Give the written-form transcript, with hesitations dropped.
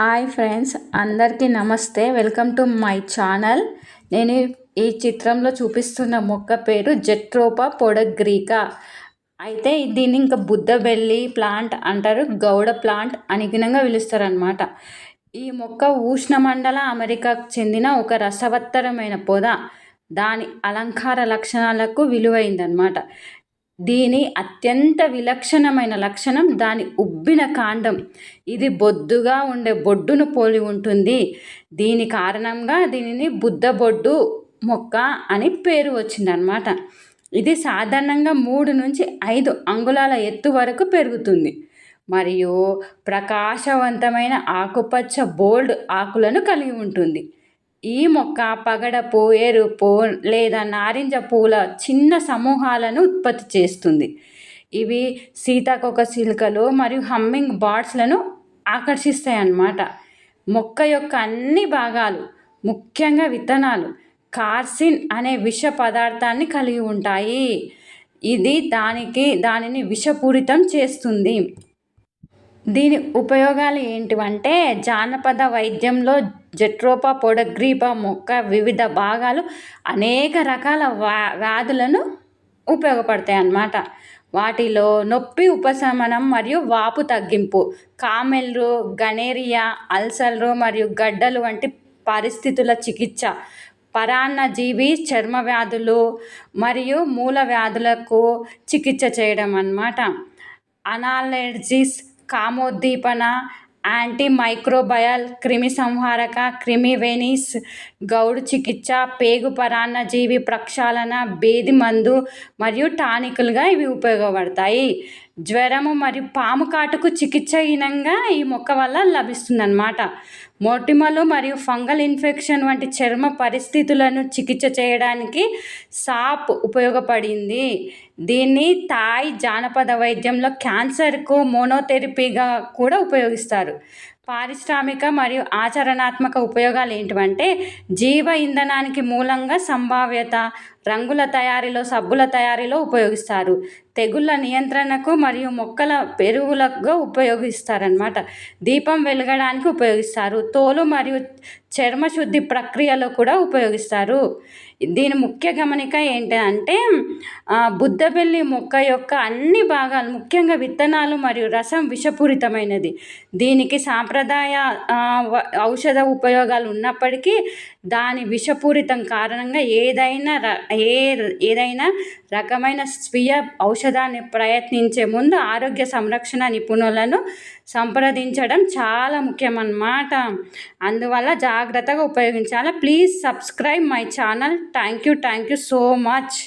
Hi friends, అందరికీ నమస్తే. Welcome to my channel. నేను ఈ చిత్రంలో చూపిస్తున్న మొక్క పేరు జెట్రోపా పొడగ్రీకా. అయితే దీన్ని ఇంకా బుద్ధబెల్లి ప్లాంట్ అంటారు, గౌడ ప్లాంట్ అని గినంగా పిలుస్తారు అనమాట. ఈ మొక్క ఉష్ణమండల అమెరికాకు చెందిన ఒక రసవత్తరమైన పొద. దాని అలంకార లక్షణాలకు విలువైందనమాట. దీని అత్యంత విలక్షణమైన లక్షణం దాని ఉబ్బిన కాండం. ఇది బొద్దుగా ఉండే బొడ్డును పోలి ఉంటుంది. దీని కారణంగా దీనిని బుద్ధబొడ్డు మొక్క అని పేరు వచ్చిందనమాట. ఇది సాధారణంగా 3 నుంచి 5 అంగుళాల ఎత్తు వరకు పెరుగుతుంది మరియు ప్రకాశవంతమైన ఆకుపచ్చ బోల్డ్ ఆకులను కలిగి ఉంటుంది. ఈ మొక్క పగడపు, ఎరుపు లేదా నారింజ పూల చిన్న సమూహాలను ఉత్పత్తి చేస్తుంది. ఇవి సీతాకోకచిలుకలు మరియు హమ్మింగ్ బర్డ్స్లను ఆకర్షిస్తాయి అన్నమాట. మొక్క యొక్క అన్ని భాగాలు, ముఖ్యంగా విత్తనాలు, కార్సిన్ అనే విష పదార్థాన్ని కలిగి ఉంటాయి. ఇది దానిని విషపూరితం చేస్తుంది. దీని ఉపయోగాలు ఏంటివంటే, జానపద వైద్యంలో జెట్రోపా పొడగ్రీకా మొక్క వివిధ భాగాలు అనేక రకాల వ్యాధులను ఉపయోగపడతాయి అన్నమాట. వాటిలో నొప్పి ఉపశమనం మరియు వాపు తగ్గింపు, కామెర్లు, గనేరియా, అల్సర్లు మరియు గడ్డలు వంటి పరిస్థితుల చికిత్స, పరాన్నజీవి చర్మ వ్యాధులు మరియు మూల వ్యాధులకు చికిత్స చేయడం అన్నమాట. అనాలెర్జీస్, కామోద్దీపన, యాంటీమైక్రోబయల్, క్రిమి సంహారక, క్రిమివెనిస్, గౌడు చికిత్స, పేగు పరాన్నజీవి ప్రక్షాళన, భేది మందు మరియు టానికులుగా ఇవి ఉపయోగపడతాయి. జ్వరము మరియు పాము కాటుకు చికిత్స హీనంగా ఈ మొక్క వల్ల లభిస్తుందన్నమాట. మొటిమలు మరియు ఫంగల్ ఇన్ఫెక్షన్ వంటి చర్మ పరిస్థితులను చికిత్స చేయడానికి సాప్ ఉపయోగపడింది. దీన్ని థాయ్ జానపద వైద్యంలో క్యాన్సర్కు మోనోథెరపీగా కూడా ఉపయోగిస్తారు. పారిశ్రామిక మరియు ఆచరణాత్మక ఉపయోగాలు ఏంటివంటే, జీవ ఇంధనానికి మూలంగా సంభావ్యత, రంగుల తయారీలో, సబ్బుల తయారీలో ఉపయోగిస్తారు. తెగుళ్ళ నియంత్రణకు మరియు మొక్కల పెరుగులకు ఉపయోగిస్తారనమాట. దీపం వెలగడానికి ఉపయోగిస్తారు. తోలు మరియు చర్మ శుద్ధి ప్రక్రియలో కూడా ఉపయోగిస్తారు. దీని ముఖ్య గమనిక ఏంటంటే, బుద్ధబెల్లి మొక్క యొక్క అన్ని భాగాలు, ముఖ్యంగా విత్తనాలు మరియు రసం విషపూరితమైనది. దీనికి సాంప్రదాయ ఔషధ ఉపయోగాలు ఉన్నప్పటికీ దాని విషపూరితం కారణంగా ఏదైనా రకమైన స్వీయ ఔషధాన్ని ప్రయత్నించే ముందు ఆరోగ్య సంరక్షణ నిపుణులను సంప్రదించడం చాలా ముఖ్యమన్నమాట. అందువల్ల జాగ్రత్తగా ఉపయోగించాలి. Please subscribe my channel. Thank you so much.